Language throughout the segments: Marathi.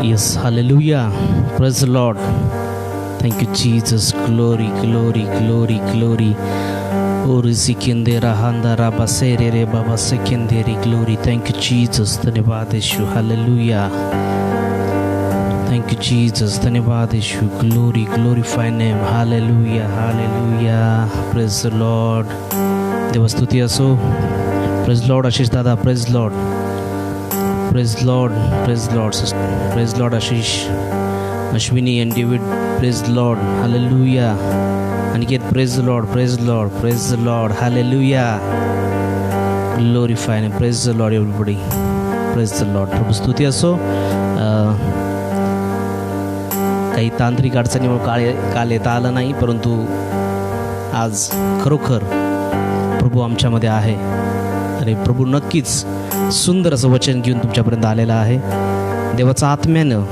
Yes, hallelujah. Praise the Lord. Thank you, Jesus. Glory, glory, glory, glory. Orizikindera handara basere baba sekinderi glory. Thank you, Jesus. धन्यवाद यीशु. Hallelujah. Thank you, Jesus. धन्यवाद यीशु. Glory, glorify name. Hallelujah, hallelujah. Praise the Lord. देवस्तुती असो. Praise Lord आशीष दादा. Praise Lord. Praise Lord. Praise Lord. Praise Lord Ashish. Ashwini and David. Praise Lord. Hallelujah. Aniket, praise the Lord. Praise the Lord. Praise the Lord. Hallelujah. Glorify and praise the Lord everybody. Praise the Lord. प्रभू स्तुती असो. काही तांत्रिक अडचणीमुळे काल येता आलं नाही, परंतु आज खरोखर प्रभू आमच्यामध्ये आहे आणि प्रभू नक्कीच सुंदर असं वचन घेऊन तुमच्यापर्यंत आलेलं आहे. देवाच्या आत्म्यानं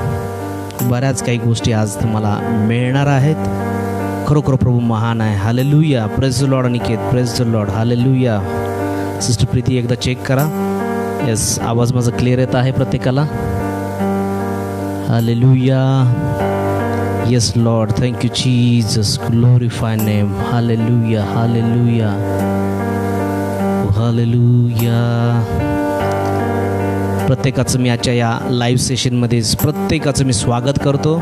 बऱ्याच काही गोष्टी आज तुम्हाला मिळणार आहेत. खरोखर प्रभू महान आहे. Hallelujah. Praise the Lord Aniket. Praise the Lord. Hallelujah. Sister Preeti एकदा चेक करा. येस, आवाज माझा क्लिअर येत आहे प्रत्येकाला. Hallelujah. Yes Lord. Thank you Jesus. Glorify name. Hallelujah. Hallelujah. Hallelujah. प्रत्येकाचं मी आजच्या या लाईव्ह सेशनमध्ये प्रत्येकाचं मी स्वागत करतो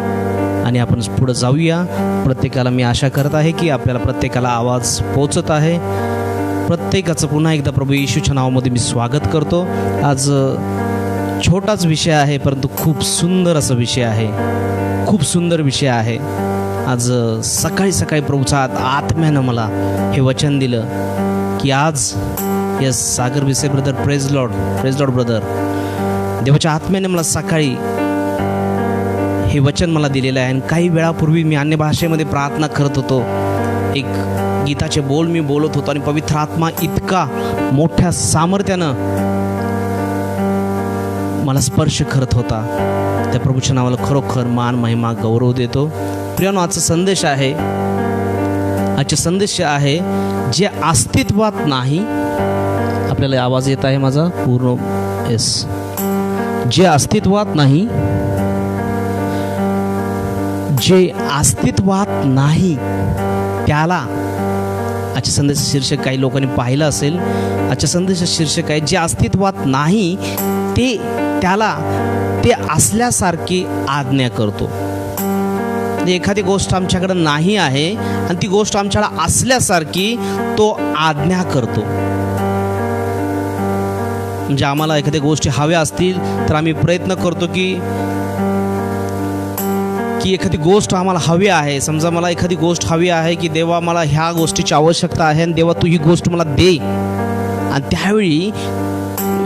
आणि आपण पुढं जाऊया. प्रत्येकाला मी आशा करत आहे की आपल्याला प्रत्येकाला आवाज पोचत आहे. प्रत्येकाचं पुन्हा एकदा प्रभू येशूच्या नावामध्ये मी स्वागत करतो. आज छोटाच विषय आहे, परंतु खूप सुंदर असा विषय आहे. खूप सुंदर विषय आहे. आज सकाळी सकाळी प्रभूचा आत्म्यानं मला हे वचन दिलं की आज यस सागर विसे brother. Praise Lord. Praise Lord brother. देवाच्या आत्म्याने मला सकाळी हे वचन मला दिलेलं आहे. आणि काही वेळापूर्वी मी अन्य भाषेमध्ये प्रार्थना करत होतो. एक गीताचे बोल मी बोलत होतो आणि पवित्र आत्मा इतका मोठ्या सामर्थ्यानं मला स्पर्श करत होता. त्या प्रभूच्या नावाला खरोखर मान महिमा गौरव देतो. प्रियानो, आजचा संदेश आहे. आजचा संदेश आहे जे अस्तित्वात नाही. आपल्याला आवाज येत आहे माझा पूर्ण? येस. जे अस्तित्वात नाही, जे अस्तित्वात नाही त्याला. आजच्या संदेश शीर्षक काही लोकांनी पाहिलं असेल. आजच्या संदेश शीर्षक आहे जे अस्तित्वात नाही ते त्याला ते असल्यासारखी आज्ञा करतो. एखादी गोष्ट आमच्याकडे नाही आहे आणि ती गोष्ट आमच्याकडे असल्यासारखी तो आज्ञा करतो. म्हणजे आम्हाला एखाद्या गोष्टी हव्या असतील तर आम्ही प्रयत्न करतो की एखादी गोष्ट आम्हाला हवी आहे. समजा मला एखादी गोष्ट हवी आहे की देवा मला ह्या गोष्टीची आवश्यकता आहे आणि देवा तू ही गोष्ट मला दे. आणि त्यावेळी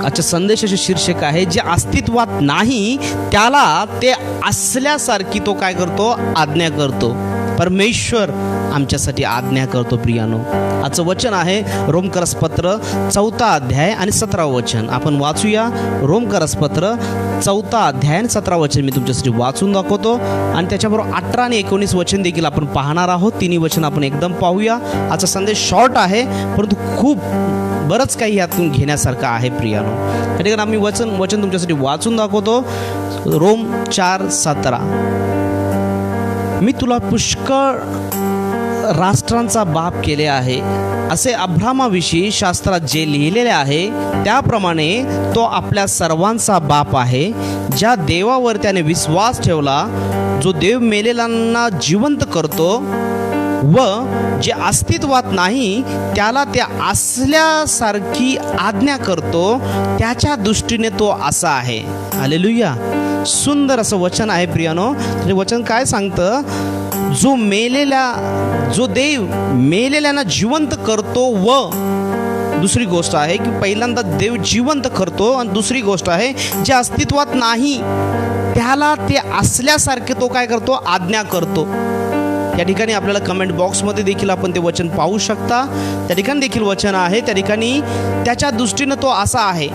आजच्या संदेशाचे शीर्षक आहे जे अस्तित्वात नाही त्याला ते असल्यासारखी तो काय करतो? आज्ञा करतो. परमेश्वर आमच्यासाठी आज्ञा करतो. प्रियानो, आजचं वचन आहे रोमकरसपत्र 4 अध्याय आणि 17 वचन. आपण वाचूया. रोमकरसपत्र 4 अध्याय आणि 17 वचन मी तुमच्यासाठी वाचून दाखवतो आणि त्याच्याबरोबर 18 आणि 19 वचन देखील आपण पाहणार आहोत. तिन्ही वचन आपण एकदम पाहूया. आजचा संदेश शॉर्ट आहे, परंतु खूप बरंच काही यातून घेण्यासारखं आहे. प्रियानो, या ठिकाणी आम्ही वचन तुमच्यासाठी वाचून दाखवतो. रोम 4:17. मी तुला पुष्कळ राष्ट्रांचा बाप केले आहे असे अब्रामाविषयी शास्त्रात जे लिहिलेले आहे त्याप्रमाणे तो आपल्या सर्वांचा बाप आहे. ज्या देवावर त्याने विश्वास ठेवला, जो देव मेलेल्यांना जिवंत करतो व जे अस्तित्वात नाही त्याला ते असल्यासारखी आज्ञा करतो, त्याच्या दृष्टीने तो असा आहे. हालेलुया. सुंदर असं वचन आहे प्रियानो. हे वचन काय सांगतं? जो देव मेलेल्यांना जिवंत करतो व दुसरी गोष्ट आहे की पहिल्यांदा देव जिवंत करतो आणि दुसरी गोष्ट आहे जे अस्तित्वात नाही त्याला ते असल्यासारखे तो काय करतो? आज्ञा करतो. या ठिकाणी आपल्याला कमेंट बॉक्समध्ये देखील आपण ते वचन पाहू शकता. त्या ठिकाणी देखील वचन आहे. त्या ठिकाणी त्याच्या दृष्टीनं तो असा आहे.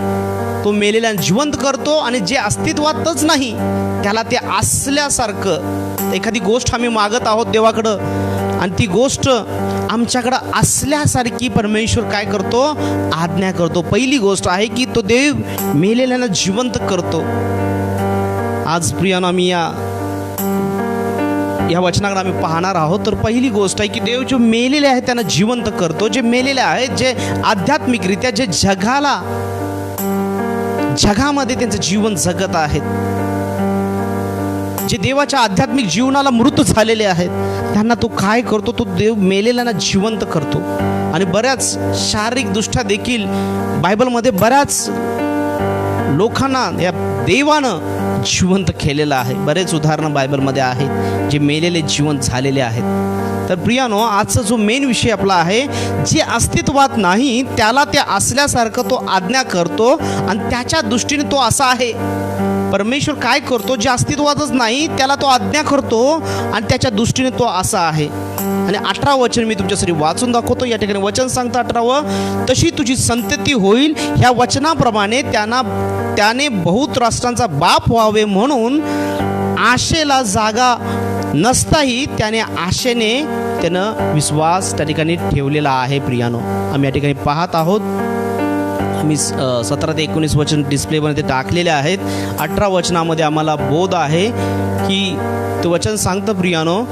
तो मेलेल्यांना जिवंत करतो आणि जे अस्तित्वातच नाही त्याला ते असल्यासारखं. एखादी गोष्ट आम्ही मागत आहोत देवाकडं आणि ती गोष्ट आमच्याकडं असल्यासारखी परमेश्वर काय करतो? आज्ञा करतो. पहिली गोष्ट आहे की तो देव मेलेल्यांना जिवंत करतो. आज प्रियानो आम्ही या वचनाकडे आम्ही पाहणार आहोत. तर पहिली गोष्ट आहे की देव जे मेलेले आहेत त्यांना जिवंत करतो. जे मेलेले आहेत, जे आध्यात्मिकरित्या जे जगामध्ये त्यांचं जीवन जगत आहेत, जे देवाच्या आध्यात्मिक जीवनाला मृत झालेले आहेत, त्यांना तो काय करतो? तो देव मेलेल्यांना जिवंत करतो. आणि बऱ्याच शारीरिक दृष्ट्या देखील बायबलमध्ये बऱ्याच लोकांना या देवानं जिवंत केलेलं आहे. बरेच उदाहरणं बायबलमध्ये आहेत जे मेलेले जिवंत झालेले आहेत. तर प्रियानो, आजचा जो मेन विषय आपला आहे, जे अस्तित्वात नाही त्याला ते असल्यासारखं तो आज्ञा करतो आणि त्याच्या दृष्टीने तो असा आहे. परमेश्वर काय करतो? जे अस्तित्वातच नाही त्याला तो आज्ञा करतो आणि त्याच्या दृष्टीने तो असा आहे. आणि 18 वचन मी तुमच्यासाठी वाचून दाखवतो. या ठिकाणी वचन सांगतं 18, तशी तुझी संतती होईल. ह्या वचनाप्रमाणे त्याने बहुत राष्ट्रांचा बाप व्हावे म्हणून आशेला जागा नसताही त्याने आशेने त्यानं विश्वास त्या ठिकाणी ठेवलेला आहे. प्रियानो, आम्ही या ठिकाणी पाहत आहोत. आम्ही 17 ते 19 वचन डिस्प्लेमध्ये टाकलेले आहेत. 18 वचनामध्ये आम्हाला बोध आहे की ते वचन सांगतं प्रियानो,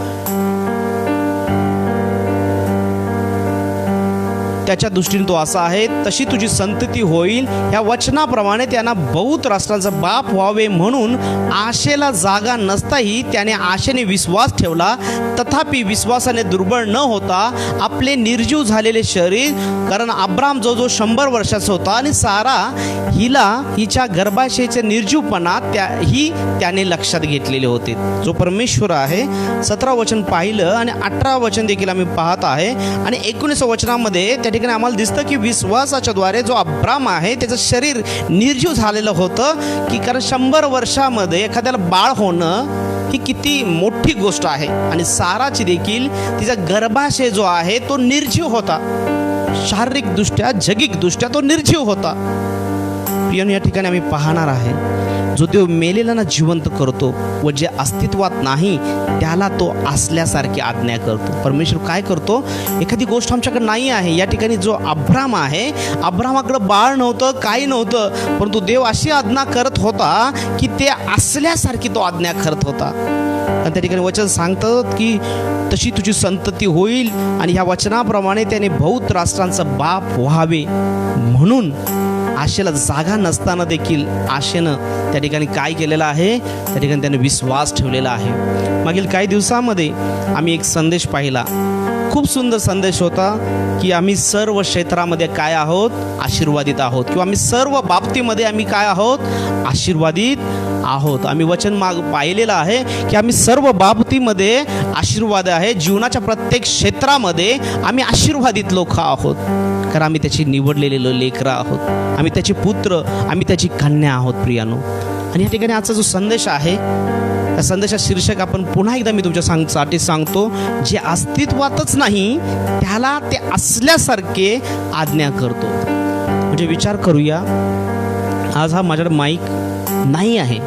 त्याच्या दृष्टीने तो असा आहे, तशी तुझी संतती होईल. ह्या वचनाप्रमाणे त्यांना बहुत राष्ट्रांचा बाप व्हावे म्हणून आशेला जागा नसताही त्याने आशेने विश्वास ठेवला. तथापि विश्वासाने दुर्बळ न होता आपले निर्जीव झालेले शरीर, कारण अब्राम जो 100 वर्षाचा होता आणि सारा हिच्या गर्भाशयाचे निर्जीवपणा त्याने लक्षात घेतलेले होते. जो परमेश्वर आहे. 17 वचन पाहिलं आणि 18 वचन देखील आम्ही पाहत आहे. आणि 19 वचनामध्ये त्या ठिकाणी आम्हाला दिसतं की विश्वासाच्या द्वारे जो अब्राम आहे त्याचं शरीर निर्जीव झालेलं होतं. की कारण 100 वर्षामध्ये एखाद्याला बाळ होणं ही किती मोठी गोष्ट आहे. आणि साराची देखील तिचा गर्भाशय जो आहे तो निर्जीव होता. शारीरिकदृष्ट्या, जगिकदृष्ट्या तो निर्जीव होता. प्रियानो, या ठिकाणी आम्ही पाहणार आहे, जो देव मेलेल्यांना जिवंत करतो व जे अस्तित्वात नाही त्याला तो असल्यासारखी आज्ञा करतो. परमेश्वर काय करतो? एखादी गोष्ट आमच्याकडे नाही आहे. या ठिकाणी जो अब्राम आहे, अब्रामाकडे बाळ नव्हतं, काही नव्हतं, परंतु देव अशी आज्ञा करत होता की ते असल्यासारखी तो आज्ञा करत होता. आणि त्या ठिकाणी वचन सांगतं की तशी तुझी संतती होईल. आणि ह्या वचनाप्रमाणे त्याने बहुत राष्ट्रांचा बाप व्हावे म्हणून आशेला जागा नसताना देखील आशेनं त्या ठिकाणी काय केलेलं आहे? त्या ठिकाणी त्याने विश्वास ठेवलेला आहे. मागील काही दिवसामध्ये आम्ही एक संदेश पाहिला. खूप सुंदर संदेश होता की आम्ही सर्व क्षेत्रामध्ये काय आहोत? आशीर्वादित आहोत. किंवा आम्ही सर्व बाबतीमध्ये आम्ही काय आहोत? आशीर्वादित आहोत. आम्ही वचन पाहिलेलं आहे की आम्ही सर्व बाबतीमध्ये आशीर्वाद आहे. जीवनाच्या प्रत्येक क्षेत्रामध्ये आम्ही आशीर्वादित लोक आहोत, कारण आम्ही त्याची निवडलेले लेकरं आहोत. आम्ही त्याचे पुत्र, आम्ही त्याची कन्या आहोत. प्रियानो, आणि या ठिकाणी आजचा जो संदेश आहे, त्या संदेशात शीर्षक आपण पुन्हा एकदा मी तुमच्यासाठी सांगतो, जे अस्तित्वातच नाही त्याला ते असल्यासारखे आज्ञा करतो. म्हणजे विचार करूया, आज हा माझ्याकडे माईक नाही आहे.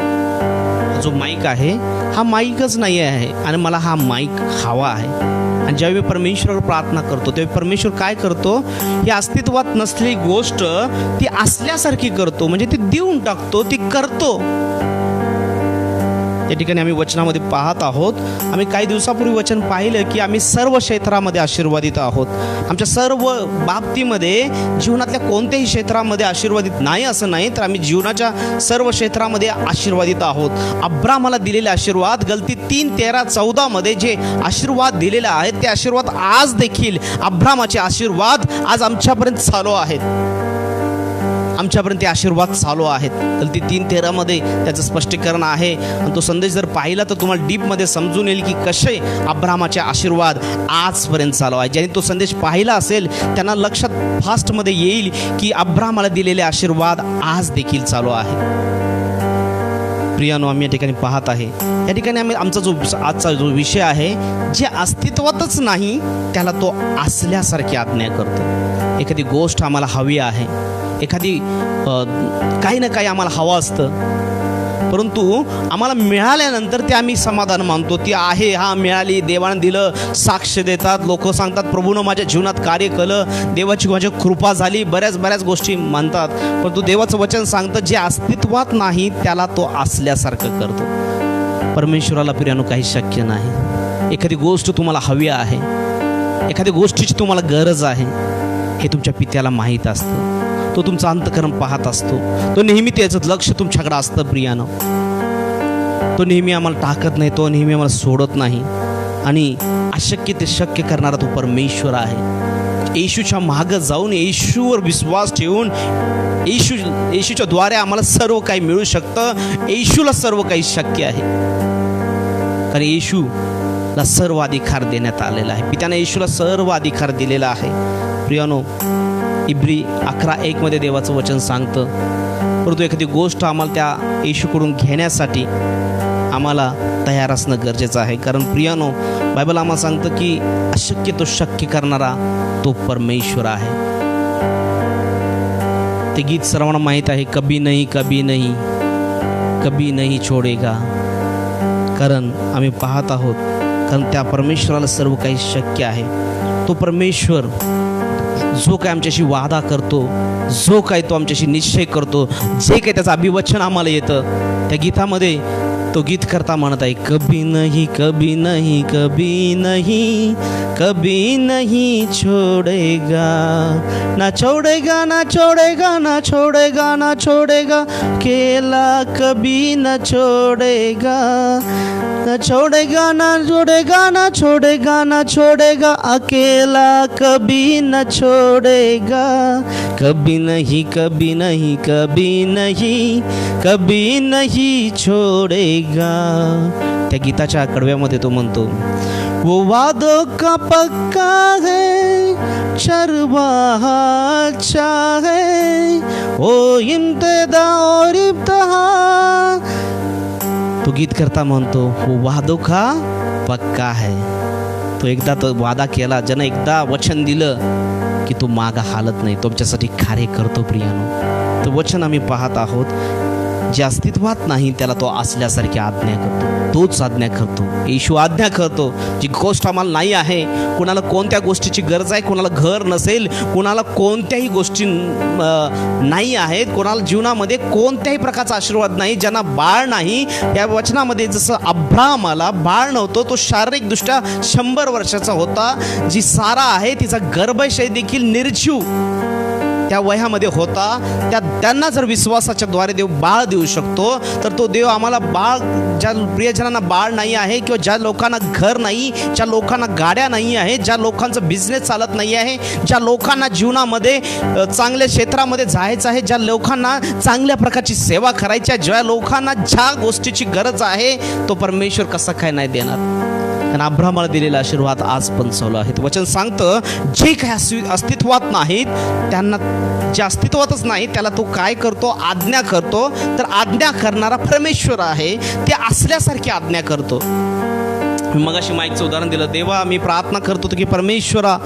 जो माईक आहे हा माईकच नाही आहे आणि मला हा माईक हवा आहे. आणि ज्यावेळी परमेश्वरावर प्रार्थना करतो तेव्हा परमेश्वर काय करतो? ही अस्तित्वात नसलेली गोष्ट ती असल्यासारखी करतो. म्हणजे ती देऊन टाकतो, ती करतो. या ठिकाणी आम्ही वचनामध्ये पाहत आहोत. आम्ही काही दिवसापूर्वी वचन पाहिलं की आम्ही सर्व क्षेत्रामध्ये आशीर्वादित आहोत. आमच्या सर्व बाबतीमध्ये, जीवनातल्या कोणत्याही क्षेत्रामध्ये आशीर्वादित नाही असं नाही, तर आम्ही जीवनाच्या सर्व क्षेत्रामध्ये आशीर्वादित आहोत. अब्रामाला दिलेले आशीर्वाद, गलती 3:13-14 मध्ये जे आशीर्वाद दिलेले आहेत ते आशीर्वाद आज देखील, अब्रामाचे आशीर्वाद आज आमच्यापर्यंत चालू आहेत. आमच्यापर्यंत आशीर्वाद चालू आहेत. गलती 3:13 मध्ये त्याचं स्पष्टीकरण आहे. आणि तो संदेश जर पाहिला तर तुम्हाला डीपमध्ये समजून येईल की कसे अब्रामाचे आशीर्वाद आजपर्यंत चालू आहे. ज्यांनी तो संदेश पाहिला असेल त्यांना लक्षात फास्टमध्ये येईल की अब्रामाला दिलेले आशीर्वाद आज देखील चालू आहे. प्रियानो, आम्ही या ठिकाणी पाहत आहे, या ठिकाणी आम्ही आजचा जो विषय आहे, जे अस्तित्वातच नाही त्याला तो असल्यासारखी आज्ञा करतो. एखादी गोष्ट आम्हाला हवी आहे, एखादी काही ना काही आम्हाला हवं असतं, परंतु आम्हाला मिळाल्यानंतर ते आम्ही समाधान मानतो. ती आहे, हा मिळाली, देवानं दिलं, साक्ष देतात, लोक सांगतात प्रभूनं माझ्या जीवनात कार्य केलं, देवाची माझ्या कृपा झाली, बऱ्याच गोष्टी मानतात. परंतु देवाचं वचन सांगतं जे अस्तित्वात नाही त्याला तो असल्यासारखं करतो. परमेश्वराला प्रियानो काही शक्य नाही. एखादी गोष्ट तुम्हाला हवी आहे, एखाद्या गोष्टीची तुम्हाला गरज आहे, हे तुमच्या पित्याला माहीत असतं. तो तुमचं अंतःकरण पाहत असतो. तो नेहमी त्याचं लक्ष तुमच्याकडे असतं प्रियानो. तो नेहमी आम्हाला टाकत नाही, तो नेहमी आम्हाला सोडत नाही. आणि अशक्य ते शक्य करणारा तो परमेश्वर आहे. येशूच्या मागं जाऊन येशूवर विश्वास ठेवून येशूच्या द्वारे आम्हाला सर्व काही मिळू शकतं. येशूला सर्व काही शक्य आहे, कारण येशूला सर्व अधिकार देण्यात आलेला आहे. पित्याने येशूला सर्व अधिकार दिलेला आहे. प्रियानो, इब्री 11:1 मध्ये देवाचं वचन सांगतं, परंतु एखादी गोष्ट आम्हाला त्या येशूकडून घेण्यासाठी आम्हाला तयार असणं गरजेचं आहे. कारण प्रियानो, बायबल आम्हाला सांगतं की अशक्य तो शक्य करणारा तो परमेश्वर आहे. ते गीत सर्वांना माहीत आहे, कभी नहीं कभी नहीं कभी नहीं छोडेगा. कारण आम्ही पाहत आहोत, कारण त्या परमेश्वराला सर्व काही शक्य आहे. तो परमेश्वर जो काय आमच्याशी वादा करतो, जो काय तो आमच्याशी निश्चय करतो, जे काही त्याचं अभिवचन आम्हाला येतं, त्या गीतामध्ये तो गीत करता म्हणत आहे, कभी नहीं कभी नहीं कभी नहीं कभी नहीं छोड़ेगा, ना छोड़ेगा ना छोड़ेगा ना छोड़ेगा ना छोड़ेगा, अकेला कभी न छोड़ेगा, ना छोड़ेगा ना छोड़ेगा ना छोड़ेगा ना छोड़ेगा, अकेला कभी न छोड़ेगा, कभी नहीं कभी नहीं कभी नहीं कभी नहीं छोड़ेगा. त्या गीताच्या कडव्यामध्ये तो म्हणतो, वो वादों का पक्का है, चरवाहा अच्छा है, वो इम्तिदा और इब्तिहा. तो गीत करता म्हणतो, वो वादों का पक्का है. तो एकदा तो वादा केला, ज्यानं एकदा वचन दिलं की तो मागा हालत नाही, तुमच्यासाठी कार्य करतो. प्रियानो, तो वचन आम्ही पाहत आहोत, जे अस्तित्वात नाही त्याला तो असल्यासारखी आज्ञा करतो. तोच आज्ञा करतो, येशू आज्ञा करतो. जी गोष्ट आम्हाला नाही आहे, कोणाला कोणत्या गोष्टीची गरज आहे, कोणाला घर नसेल, कोणाला कोणत्याही गोष्टी नाही आहेत, कोणाला जीवनामध्ये कोणत्याही प्रकारचा आशीर्वाद नाही, ज्यांना बाळ नाही, या वचनामध्ये जसं अब्राहमाला बाळ नव्हतं, तो शारीरिकदृष्ट्या 100 वर्षाचा होता. जी सारा आहे तिचा गर्भाशय देखील निर्जीव त्या वयामध्ये होता. त्यांना जर विश्वासाच्या द्वारे देव बाळ देऊ शकतो, तर तो देव आम्हाला बाळ, ज्या प्रियजनांना बाळ नाही आहे, किंवा ज्या लोकांना घर नाही, ज्या लोकांना गाड्या नाही आहेत, ज्या लोकांचं बिझनेस चालत नाही आहे, ज्या लोकांना जीवनामध्ये चांगल्या क्षेत्रामध्ये जायचं आहे, ज्या लोकांना चांगल्या प्रकारची सेवा करायची आहे, ज्या लोकांना ज्या गोष्टीची गरज आहे, तो परमेश्वर कसा काय नाही देणार. कारण अब्राहमाला दिलेला आशीर्वाद आज पण चालू आहे. वचन सांगतं, जे काही अस्तित्वात नाहीत त्यांना, जे अस्तित्वातच नाही त्याला तो काय करतो, आज्ञा करतो. तर आज्ञा करणारा परमेश्वर आहे, ते असल्यासारखी आज्ञा करतो. मी मगाशी माईकचं उदाहरण दिलं. देवा, मी प्रार्थना करतो की परमेश्वरा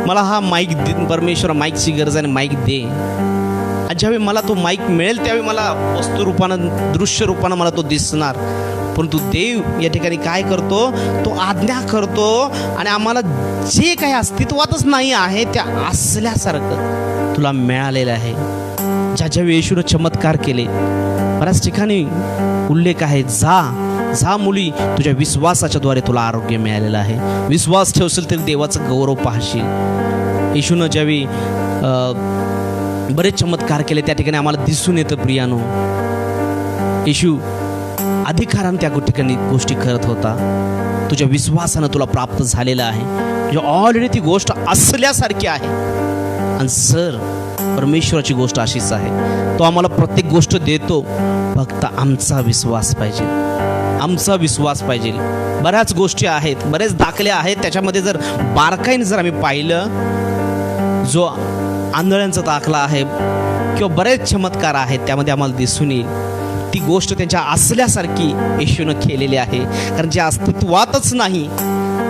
मला हा माईक दे, परमेश्वरा माईकची गरज आहे, माईक दे. ज्यावेळी मला तो माईक मिळेल त्यावेळी मला वस्तू रूपानं, दृश्य रूपानं मला तो दिसणार. परंतु देव या ठिकाणी काय करतो, तो आज्ञा करतो आणि आम्हाला जे काही अस्तित्वातच नाही आहे त्या असल्यासारखं तुला मिळालेलं आहे. ज्या येशूने चमत्कार केले, बऱ्याच ठिकाणी उल्लेख आहे, जा मुली, तुझ्या विश्वासाच्या द्वारे तुला आरोग्य मिळालेलं आहे. विश्वास ठेवशील तरी देवाचं गौरव पाहशील. येशूनं ज्यावेळी बरेच चमत्कार केले त्या ठिकाणी आम्हाला दिसून येतं प्रियानो, येशू अधिकारानं त्या ठिकाणी गोष्टी करत होता. तुझ्या विश्वासानं तुला प्राप्त झालेलं आहे, म्हणजे ऑलरेडी ती गोष्ट असल्यासारखी आहे. आणि सर, परमेश्वराची गोष्ट अशीच आहे, तो आम्हाला प्रत्येक गोष्ट देतो, फक्त आमचा विश्वास पाहिजे, आमचा विश्वास पाहिजे. बऱ्याच गोष्टी आहेत, बरेच दाखले आहेत, त्याच्यामध्ये जर बारकाईने जर आम्ही पाहिलं, जो आंधळ्यांचा दाखला आहे किंवा बरेच चमत्कार आहेत, त्यामध्ये आम्हाला दिसून येईल ती गोष्ट त्यांच्या असल्यासारखी येशूनं केलेली आहे. कारण जे अस्तित्वातच नाही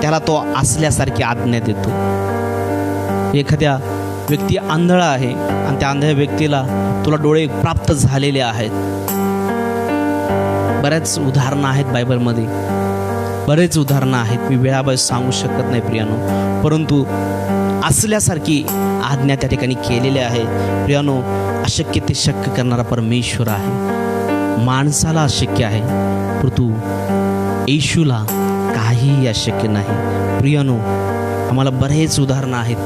त्याला तो असल्यासारखी आज्ञा देतो. एखाद्या व्यक्ती आंधळा आहे आणि त्या आंधळ्या व्यक्तीला तुला डोळे प्राप्त झालेले आहेत, बऱ्याच उदाहरणं आहेत बायबलमध्ये, बरेच उदाहरणं आहेत, मी वेळाबाहेर सांगू शकत नाही प्रियानो, परंतु असल्यासारखी आज्ञा त्या ठिकाणी केलेली आहे. प्रियानो, अशक्य ते शक्य करणारा परमेश्वर आहे. माणसाला अशक्य आहे, परंतु येशूला काहीही अशक्य नाही. प्रियानो, आम्हाला बरेच उदाहरणं आहेत.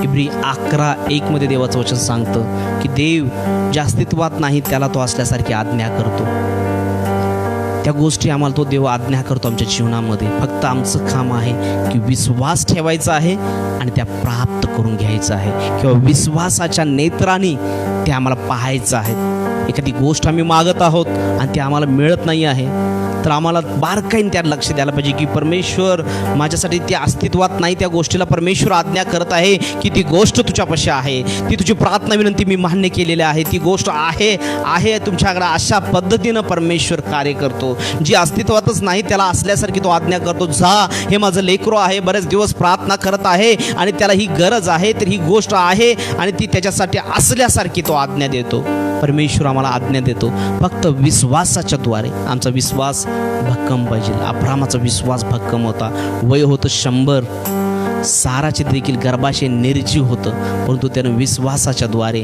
इब्री 11:1 मध्ये देवाचं वचन सांगतं की देव ज्या अस्तित्वात नाही त्याला तो असल्यासारखी आज्ञा करतो. त्या गोष्टी आम्हाला तो देव आज्ञा करतो आमच्या जीवनामध्ये. फक्त आमचं काम आहे की विश्वास ठेवायचा आहे आणि त्या प्राप्त करून घ्यायचं आहे, किंवा विश्वासाच्या नेत्राने ते आम्हाला पाहायचं आहे. एखादी गोष्ट आम्ही मागत आहोत आणि ते आम्हाला मिळत नाही आहे, तर आम्हाला बारकाईने त्याला लक्ष द्यायला पाहिजे की परमेश्वर माझ्यासाठी त्या अस्तित्वात नाही, त्या गोष्टीला परमेश्वर आज्ञा करत आहे की ती गोष्ट तुझ्यापाशी आहे, ती तुझी प्रार्थना विनंती मी मान्य केलेली आहे, ती गोष्ट आहे तुमच्याकडे. अशा पद्धतीनं परमेश्वर कार्य करतो. जी अस्तित्वातच नाही त्याला असल्यासारखी तो आज्ञा करतो. जा, हे माझं लेकरू आहे, बरेच दिवस प्रार्थना करत आहे आणि त्याला ही गरज आहे, तर ही गोष्ट आहे आणि ती त्याच्यासाठी असल्यासारखी तो आज्ञा देतो. परमेश्वर आम्हाला आज्ञा देतो, फक्त विश्वासाच्या द्वारे. आमचा विश्वास भक्कम पाहिजे. अब्रामाचा विश्वास भक्कम होता. वय होतं 100, साराचे देखील गर्भाशय निर्जीव होतं, परंतु त्यानं विश्वासाच्या द्वारे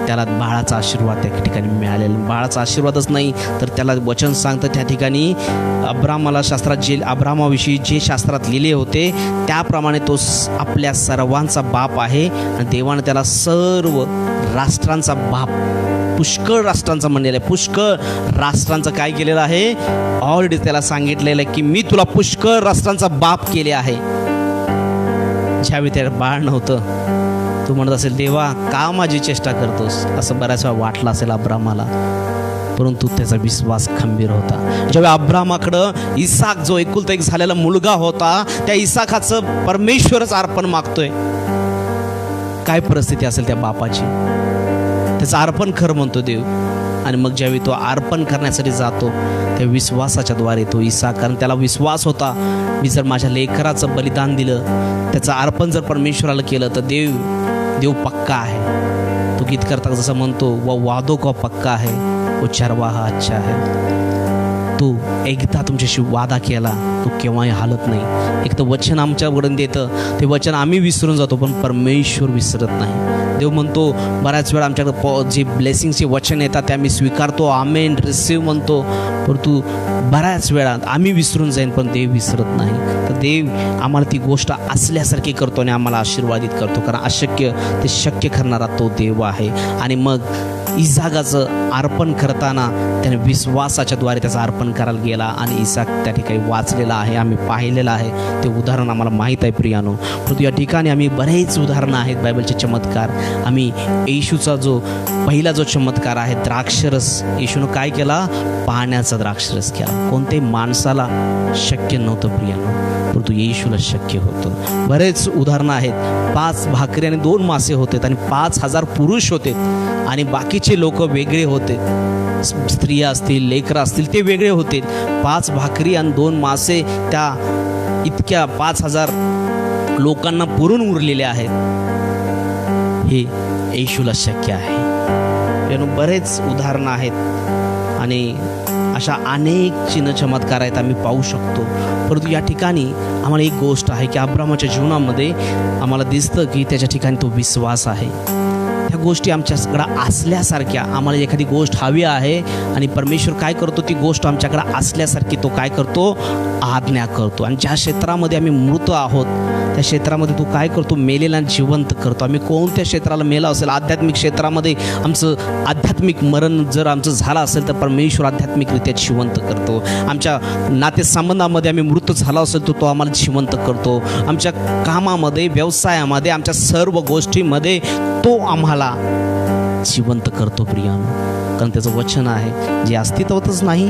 त्याला बाळाचा आशीर्वाद त्या ठिकाणी मिळालेला. बाळाचा आशीर्वादच नाही तर त्याला वचन सांगतं त्या ठिकाणी अब्रामाला अब्रामाविषयी जे शास्त्रात लिहिले होते त्याप्रमाणे तो आपल्या सर्वांचा बाप आहे आणि देवानं त्याला सर्व राष्ट्रांचा बाप, पुष्कळ राष्ट्रांचा म्हणलेलं आहे. पुष्कळ राष्ट्रांचं काय केलेलं आहे? ऑलरेडी त्याला सांगितलेलं आहे की मी तुला पुष्कळ राष्ट्रांचा बाप केले आहे. ज्यावेळी त्याला बाळ नव्हतं, तू म्हणत असेल देवा का माझी चेष्टा करतोस, असं बऱ्याच वेळा वाटलं असेल अब्रामाला, परंतु त्याचा विश्वास खंबीर होता. ज्यावेळी अब्रामाकडं इसाक जो एकुलता एक झालेला मुलगा होता, त्या इसाकाचं परमेश्वरच अर्पण मागतोय. काय परिस्थिती असेल त्या बापाची, त्याचं अर्पण खरं म्हणतो देव. आणि मग ज्यावेळी तो अर्पण करण्यासाठी जातो त्या विश्वासाच्या द्वारे तो इसाक, कारण त्याला विश्वास होता मी जर माझ्या लेकराचं बलिदान दिलं, त्याचं अर्पण जर परमेश्वराला केलं तर देव पक्का आहे. तो गीत करता जसं म्हणतो, व वादो का पक्का है वो चरवाहा अच्छा है. तू एकदा तुमच्याशी वादा केला तो केव्हाही हालत नाही. एक तर वचन आमच्याकडून देतं, ते वचन आम्ही विसरून जातो, पण परमेश्वर विसरत नाही. देव म्हणतो बऱ्याच वेळा आमच्याकडे जे ब्लेसिंगचे वचन येतात ते आम्ही स्वीकारतो, आमेन रिसीव म्हणतो, परंतु बऱ्याच वेळा आम्ही विसरून जाईन पण देव विसरत नाही. तर देव आम्हाला ती गोष्ट असल्यासारखी करतो आणि आम्हाला आशीर्वादित करतो, कारण अशक्य ते शक्य करणारा तो देव आहे. आणि मग इसाकाचं अर्पण करताना त्याने विश्वासाच्या द्वारे त्याचं अर्पण करायला गेला आणि इसाक त्या ठिकाणी वाचलेला आहे, आम्ही पाहिलेलं आहे. ते उदाहरण आम्हाला माहीत आहे प्रियानो. परंतु या ठिकाणी आम्ही बरेच उदाहरणं आहेत बायबलचे चमत्कार. आम्ही येशूचा जो पहिला जो चमत्कार आहे द्राक्षरस, येशूनं काय केला? पाण्याचा द्राक्षरस केला. कोणत्याही माणसाला शक्य नव्हतं प्रियानो, परंतु येशूला शक्य होतं. बरेच उदाहरणं आहेत. 5 भाकरी आणि 2 मासे होते आणि 5,000 पुरुष होते आणि बाकीचे लोक वेगळे होते. स्त्रिया असतील, लेकरं असतील, ते वेगळे होते. 5 भाकरी आणि 2 मासे त्या इतक्या 5,000 लोकांना पुरून उरलेले आहेत. हे येशूला शक्य आहे. बरेच उदाहरणं आहेत आणि अशा अनेक चिन्ह चमत्कार आहेत आम्ही पाहू शकतो. परंतु या ठिकाणी आम्हाला एक गोष्ट आहे की अब्रामाच्या जीवनामध्ये आम्हाला दिसतं की त्याच्या ठिकाणी तो विश्वास आहे. ह्या गोष्टी आमच्याकडं असल्यासारख्या, आम्हाला एखादी गोष्ट हवी आहे आणि परमेश्वर काय करतो, ती गोष्ट आमच्याकडं असल्यासारखी तो काय करतो? आज्ञा करतो. आणि ज्या क्षेत्रामध्ये आम्ही मृत आहोत त्या क्षेत्रामध्ये तो काय करतो? मेलेला जिवंत करतो. आम्ही कोणत्या क्षेत्राला मेला असेल, आध्यात्मिक क्षेत्रामध्ये आमचं आध्यात्मिक मरण जर आमचं झालं असेल तर परमेश्वर आध्यात्मिकरित्या जिवंत करतो. आमच्या नातेसंबंधामध्ये आम्ही मृत झाला असेल तर तो आम्हाला जिवंत करतो. आमच्या कामामध्ये, व्यवसायामध्ये, आमच्या सर्व गोष्टीमध्ये तो आम्हाला जिवंत करतो प्रियानो. कारण त्याचं वचन आहे जे अस्तित्वातच नाही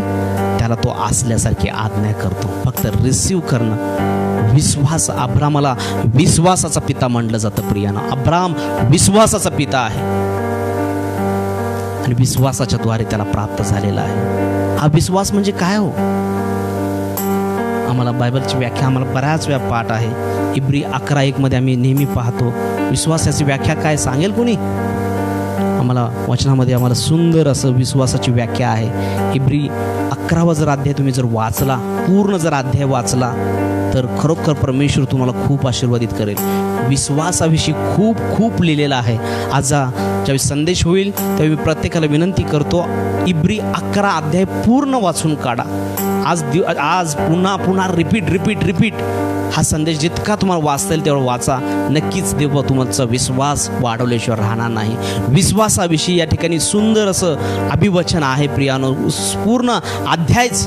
त्याला तो असल्यासारखी आज्ञा करतो. फक्त रिसीव करणं. विश्वास, अब्रामाला विश्वासाचा पिता म्हटलं जातं प्रियानो. अब्राम विश्वासाचा पिता आहे आणि विश्वासाच्या द्वारे त्याला प्राप्त झालेला आहे. हा विश्वास म्हणजे काय हो? आम्हाला बायबलची व्याख्या आम्हाला बऱ्याच वेळा पाठ आहे. इब्री 11:1 मध्ये आम्ही नेहमी पाहतो. विश्वासाची व्याख्या काय सांगेल कोणी? आम्हाला वचनामध्ये आम्हाला सुंदर असं विश्वासाची व्याख्या आहे. इब्री 11वा जर अध्याय तुम्ही जर वाचला, पूर्ण जर अध्याय वाचला, तर खरोखर परमेश्वर तुम्हाला खूप आशीर्वादित करेल. विश्वासाविषयी खूप खूप लिहिलेलं आहे. आज ज्यावेळी संदेश होईल त्यावेळी मी प्रत्येकाला विनंती करतो, इब्री 11 अध्याय पूर्ण वाचून काढा. आज पुन्हा रिपीट हा संदेश जितका तुम्हाला वाचता येईल तेवढं वाचा. नक्कीच देव तुमचा विश्वास वाढवल्याशिवाय राहणार नाही. विश्वासाविषयी या ठिकाणी सुंदर असं अभिवचन आहे प्रियानो. पूर्ण अध्यायच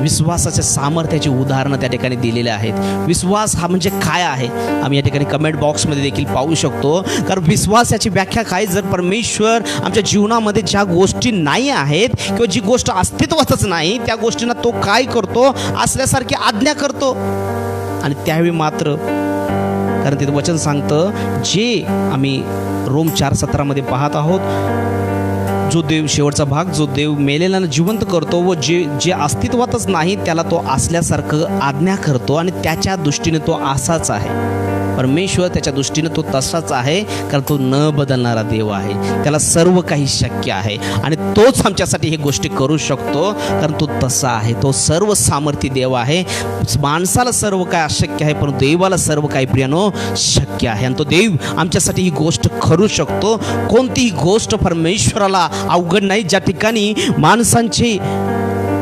विश्वासाच्या सामर्थ्याची उदाहरणं त्या ठिकाणी दिलेले आहेत. विश्वास हा म्हणजे काय आहे आम्ही या ठिकाणी कमेंट बॉक्समध्ये देखील पाहू शकतो. कारण विश्वासाची व्याख्या काय, जर परमेश्वर आमच्या जीवनामध्ये ज्या गोष्टी नाही आहेत किंवा जी गोष्ट अस्तित्वातच नाही त्या गोष्टींना तो काय करतो, असल्यासारखी आज्ञा करतो. आणि त्यावेळी मात्र, कारण तिथं वचन सांगतं, जे आम्ही रोम 4:17 पाहत आहोत, जो देव, शेवटचा भाग, जो देव मेलेल्यांना जिवंत करतो व जे अस्तित्वातच नाही त्याला तो असल्यासारखं आज्ञा करतो. आणि त्याच्या दृष्टीने तो असाच आहे. परमेश्वर त्याच्या दृष्टीने तो तसाच आहे, कारण तो न बदलणारा देव आहे. त्याला सर्व काही शक्य आहे आणि तोच आमच्यासाठी हे गोष्टी करू शकतो, कारण तो तसा आहे. तो सर्व सामर्थ्य देव आहे. माणसाला सर्व काय अशक्य आहे, पण देवाला सर्व काही प्रियानो शक्य आहे. आणि तो देव आमच्यासाठी ही गोष्ट करू शकतो. कोणतीही गोष्ट परमेश्वराला अवघड नाही. ज्या ठिकाणी माणसांची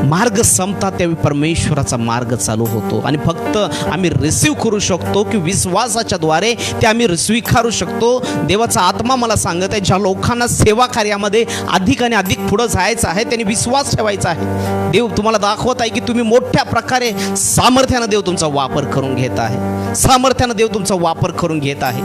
मार्ग संपतात त्यावेळी परमेश्वराचा मार्ग चालू होतो. आणि फक्त आम्ही रिसीव्ह करू शकतो की विश्वासाच्या द्वारे ते आम्ही स्वीकारू शकतो. देवाचा आत्मा मला सांगत आहे, ज्या लोकांना सेवा कार्यामध्ये अधिक आणि अधिक पुढं जायचं आहे त्यांनी विश्वास ठेवायचा आहे. देव तुम्हाला दाखवत आहे की तुम्ही मोठ्या प्रकारे सामर्थ्यानं देव तुमचा वापर करून घेत आहे. सामर्थ्यानं देव तुमचा वापर करून घेत आहे.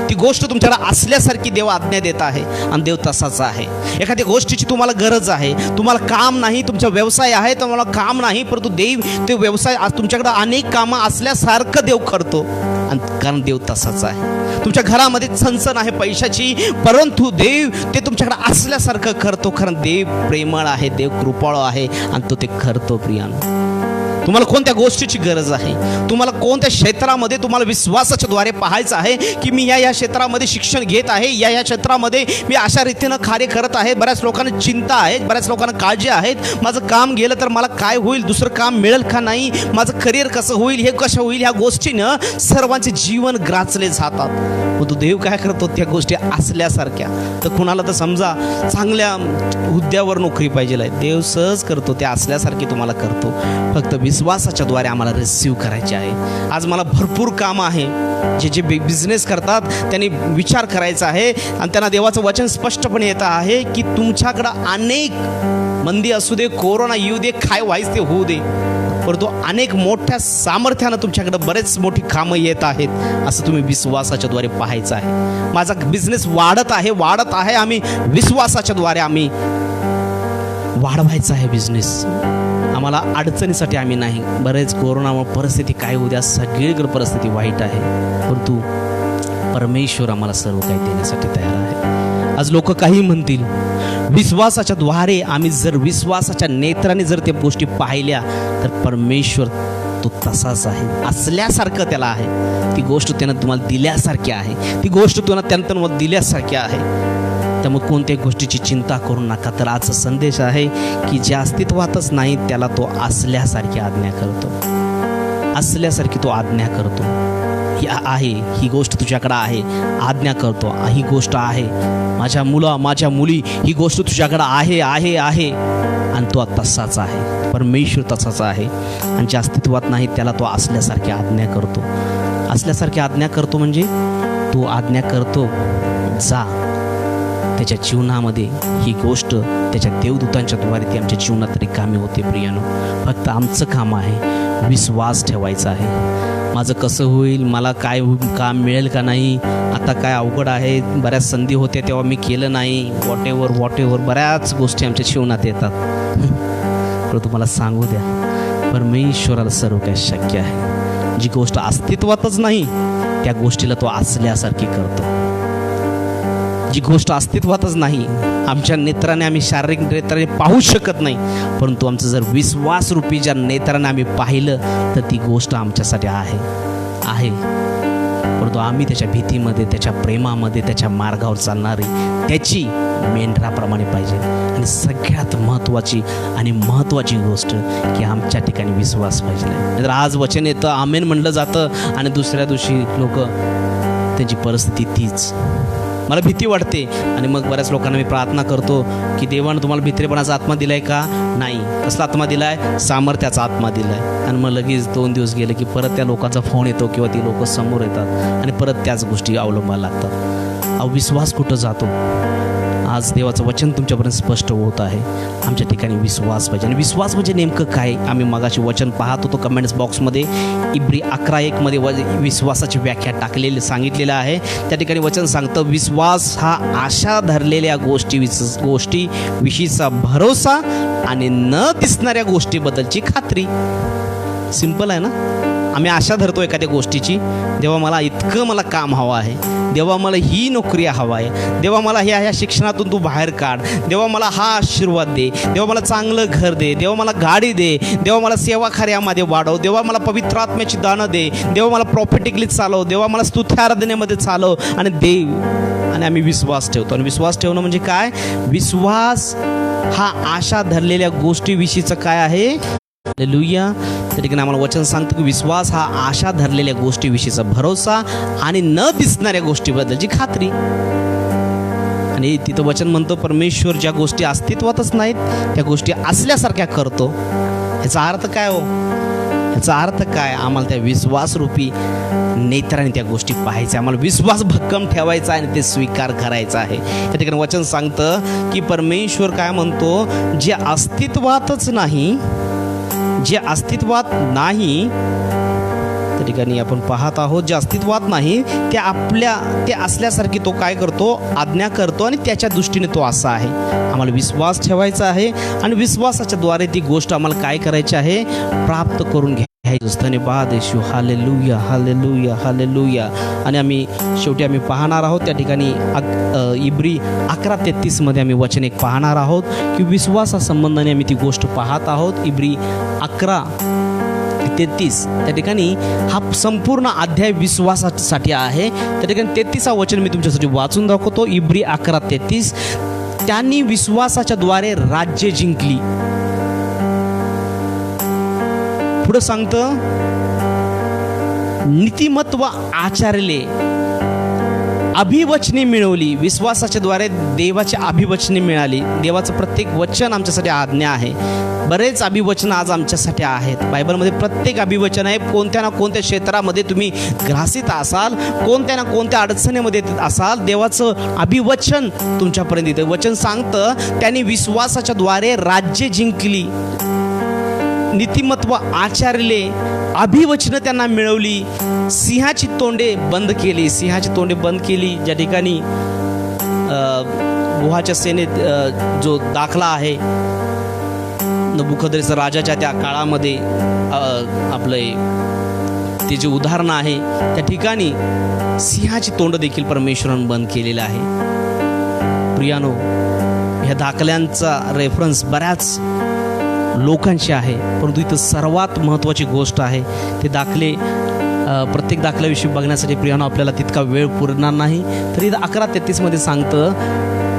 ती गोष्ट तुमच्याकडे असल्यासारखी देव आज्ञा देत आहे. आणि देव तसाच आहे. एखाद्या गोष्टीची तुम्हाला गरज आहे, तुम्हाला काम नाही, तुमचा व्यवसाय आहे, तुम्हाला काम नाही, परंतु देव ते व्यवसाय आज तुमच्याकडे अनेक कामं असल्यासारखं देव करतो. आणि कारण देव तसाच आहे. तुमच्या घरामध्ये चणचण आहे पैशाची, परंतु देव ते तुमच्याकडे असल्यासारखं करतो. कारण देव प्रेमळ आहे, देव कृपाळू आहे आणि तो ते करतो. प्रियानो, तुम्हाला कोणत्या गोष्टीची गरज आहे, तुम्हाला कोणत्या क्षेत्रामध्ये तुम्हाला विश्वासाच्या द्वारे पाहायचं आहे की मी या क्षेत्रामध्ये शिक्षण घेत आहे, या क्षेत्रामध्ये मी अशा रीतीनं कार्य करत आहे. बऱ्याच लोकांना चिंता आहे, बऱ्याच लोकांना काळजी आहेत, माझं काम गेलं तर मला काय होईल, दुसरं काम मिळेल का नाही, माझं करिअर कसं होईल, हे कसं होईल, ह्या गोष्टीनं सर्वांचे जीवन ग्रासले जातात. मग तो देव काय करतो, त्या गोष्टी असल्यासारख्या. तर कुणाला तर समजा चांगल्या हुद्द्यावर नोकरी पाहिजे आहे, देव सहज करतो, ते असल्यासारखी तुम्हाला करतो. फक्त विश्वासाच्या द्वारे आम्हाला रिसीव्ह करायचे आहे. आज मला भरपूर काम आहे. जे बिझनेस करतात त्यांनी विचार करायचा आहे आणि त्यांना देवाचं वचन स्पष्टपणे येतं आहे की तुमच्याकडं अनेक मंदी असू दे, कोरोना येऊ दे, काय व्हायचं ते होऊ दे, परंतु अनेक मोठ्या सामर्थ्यानं तुमच्याकडे बरेच मोठी कामं येत आहेत. असं तुम्ही विश्वासाच्या द्वारे पाहायचं आहे. माझा बिझनेस वाढत आहे. आम्ही विश्वासाच्या द्वारे आम्ही वाढवायचा आहे बिझनेस. आम्हाला अडचणीसाठी आम्ही नाही. बरेच कोरोनामुळे परिस्थिती काय होऊ द्या, सगळीकडे परिस्थिती वाईट आहे, परंतु परमेश्वर आम्हाला सर्व काही देण्यासाठी तयार आहे. आज लोक काही म्हणतील, विश्वासाच्या द्वारे आम्ही जर विश्वासाच्या नेत्राने जर त्या गोष्टी पाहिल्या तर परमेश्वर तो तसाच आहे, असल्यासारखं त्याला आहे. ती गोष्ट त्यानं तुम्हाला दिल्यासारखी आहे, ती गोष्ट त्यानं तुम्हाला दिल्यासारखी आहे. त्यामुळे कोणत्याही गोष्टीची चिंता करू नका. तर आजचा संदेश आहे की जे अस्तित्वातच नाही त्याला तो असल्यासारखी आज्ञा करतो. असल्यासारखी तो आज्ञा करतो. ही गोष्ट तुझ्याकडे आहे, आज्ञा करतो. ही गोष्ट आहे माझ्या मुली, ही गोष्ट तुझ्याकडे आहे आणि तो तसाच आहे. परमेश्वर तसाच आहे. आणि जे अस्तित्वात नाही त्याला तो असल्यासारखी आज्ञा करतो. असल्यासारखी आज्ञा करतो म्हणजे तो आज्ञा करतो, जा. त्याच्या जीवनामध्ये ही गोष्ट त्याच्या देवदूतांच्या द्वारे ती आमच्या जीवनात रिकामी होते. प्रियानो, फक्त आमचं काम आहे विश्वास ठेवायचा आहे. माझं कसं होईल, मला काय काम मिळेल का नाही, आता काय अवघड आहे, बऱ्याच संधी होत्या तेव्हा मी केलं नाही, वॉट एव्हर बऱ्याच गोष्टी आमच्या जीवनात येतात. परंतु मला सांगू द्या, परमेश्वराला सर्व काही शक्य आहे. जी गोष्ट अस्तित्वातच नाही त्या गोष्टीला तो असल्यासारखी करतो. जी गोष्ट अस्तित्वातच नाही, आमच्या नेत्राने आम्ही शारीरिक नेत्राने पाहू शकत नाही, परंतु आमचं जर विश्वासरूपी ज्या नेत्राने आम्ही पाहिलं तर ती गोष्ट आमच्यासाठी आहे. परंतु आम्ही त्याच्या भीतीमध्ये, त्याच्या प्रेमामध्ये, त्याच्या मार्गावर चालणारी त्याची मेंढराप्रमाणे पाहिजे. आणि सगळ्यात महत्त्वाची गोष्ट की आमच्या ठिकाणी विश्वास पाहिजे. नाहीतर आज वचन येतं, आमेन म्हणलं जातं आणि दुसऱ्या दिवशी लोक त्यांची परिस्थिती तीच. मला भीती वाटते आणि मग बऱ्याच लोकांना मी प्रार्थना करतो की देवानं तुम्हाला भित्रेपणाचा आत्मा दिला आहे का? नाही. कसला आत्मा दिला आहे? सामर्थ्याचा आत्मा दिला आहे. आणि मग लगेच 2 दिवस गेले की परत त्या लोकांचा फोन येतो किंवा ती लोक समोर येतात आणि परत त्याच गोष्टी अवलंबायला लागतात. विश्वास कुठं जातो? आज देवाचं वचन तुमच्यापर्यंत स्पष्ट होत आहे. आमच्या ठिकाणी विश्वास पाहिजे. आणि विश्वास म्हणजे नेमकं काय? आम्ही मगाशी वचन पाहत होतो कमेंट्स बॉक्समध्ये. इब्री 11:1 विश्वासाची व्याख्या सांगितलेलं आहे. त्या ठिकाणी वचन सांगतं, विश्वास हा आशा धरलेल्या गोष्टीविषयीचा भरोसा आणि न दिसणाऱ्या गोष्टीबद्दलची खात्री. सिंपल आहे ना? आम्ही आशा धरतो एखाद्या गोष्टीची. देवा मला काम हवं आहे. देवा मला ही नोकरी हवा आहे. देवा मला ह्या शिक्षणातून तू बाहेर काढ. देवा मला हा आशीर्वाद दे. देवा मला चांगलं घर दे. देवा मला गाडी दे. देवा मला सेवा कार्यामध्ये वाढव. देवा मला पवित्र आत्म्याची दानं दे. देवा मला प्रॉफिटिकली चालव. देवा मला स्तुती आराधनेमध्ये चालव. आणि आम्ही विश्वास ठेवतो. आणि विश्वास ठेवणं म्हणजे काय? विश्वास हा आशा धरलेल्या गोष्टीविषयीचं काय आहे? हालेलुया. त्या ठिकाणी आम्हाला वचन सांगतं की विश्वास हा आशा धरलेल्या गोष्टीविषयीचा भरोसा आणि न दिसणाऱ्या गोष्टीबद्दलची खात्री. आणि तिथं वचन म्हणतो, परमेश्वर ज्या गोष्टी अस्तित्वातच नाहीत त्या गोष्टी असल्यासारख्या करतो. ह्याचा अर्थ काय हो? ह्याचा अर्थ काय? आम्हाला त्या विश्वासरूपी नेत्राने त्या गोष्टी पाहायच्या. आम्हाला विश्वास भक्कम ठेवायचा आणि ते स्वीकार करायचं आहे. त्या ठिकाणी वचन सांगतं की परमेश्वर काय म्हणतो, जे अस्तित्वात नाही त्या ठिकाणी आपण पाहत आहोत, जे अस्तित्वात नाही ते असल्यासारखी तो काय करतो? आज्ञा करतो. आणि त्याच्या दृष्टीने तो असा आहे. आम्हाला विश्वास ठेवायचा आहे आणि विश्वासाच्या द्वारे ती गोष्ट आम्हाला काय करायची आहे? प्राप्त करून घ्यायची. धन्यवाद येशू. Hallelujah, hallelujah, hallelujah. आणि शेवटी आम्ही पाहणार आहोत त्या ठिकाणी इब्री 11:33 आम्ही वचन एक पाहणार आहोत की विश्वासासंबंधाने आम्ही ती गोष्ट पाहत आहोत. इब्री 11:33 त्या ठिकाणी हा संपूर्ण अध्याय विश्वासासाठी आहे. त्या ठिकाणी 33 वचन मी तुमच्यासाठी वाचून दाखवतो. इब्री 11:33, त्यांनी विश्वासाच्या द्वारे राज्य जिंकली. पुढे सांगतं, नीतिमत्व आचरले, अभिवचने मिळवली. विश्वासाच्या द्वारे देवाची अभिवचने मिळाली. देवाचं प्रत्येक वचन आमच्यासाठी आज्ञा आहे. बरेच अभिवचन आज आमच्यासाठी आहेत. बायबलमध्ये प्रत्येक अभिवचन आहे. कोणत्या ना कोणत्या क्षेत्रामध्ये तुम्ही ग्रासित असाल, कोणत्या ना कोणत्या अडचणीमध्ये असाल, देवाचं अभिवचन तुमच्यापर्यंत येतं. वचन सांगतं, त्यांनी विश्वासाच्या द्वारे राज्य जिंकली, नीतिमत्व आचरले, अभिवचनं त्यांना मिळवली, सिंहाची तोंडे बंद केली. सिंहाची तोंडे बंद केली. ज्या ठिकाणी गुहाच्या सेनेत जो दाखला आहे नबुकद्नेस्सर राजाच्या त्या काळामध्ये ते जे उदाहरण आहे त्या ठिकाणी सिंहाची तोंड देखील परमेश्वरानं बंद केलेलं आहे. प्रियानो, ह्या दाखल्यांचा रेफरन्स बऱ्याच लोकांची आहे, परंतु इथं सर्वात महत्त्वाची गोष्ट आहे ते दाखले. प्रत्येक दाखल्याविषयी बघण्यासाठी प्रियानो आपल्याला तितका वेळ पुरणार नाही. तरी 11:33 सांगतं,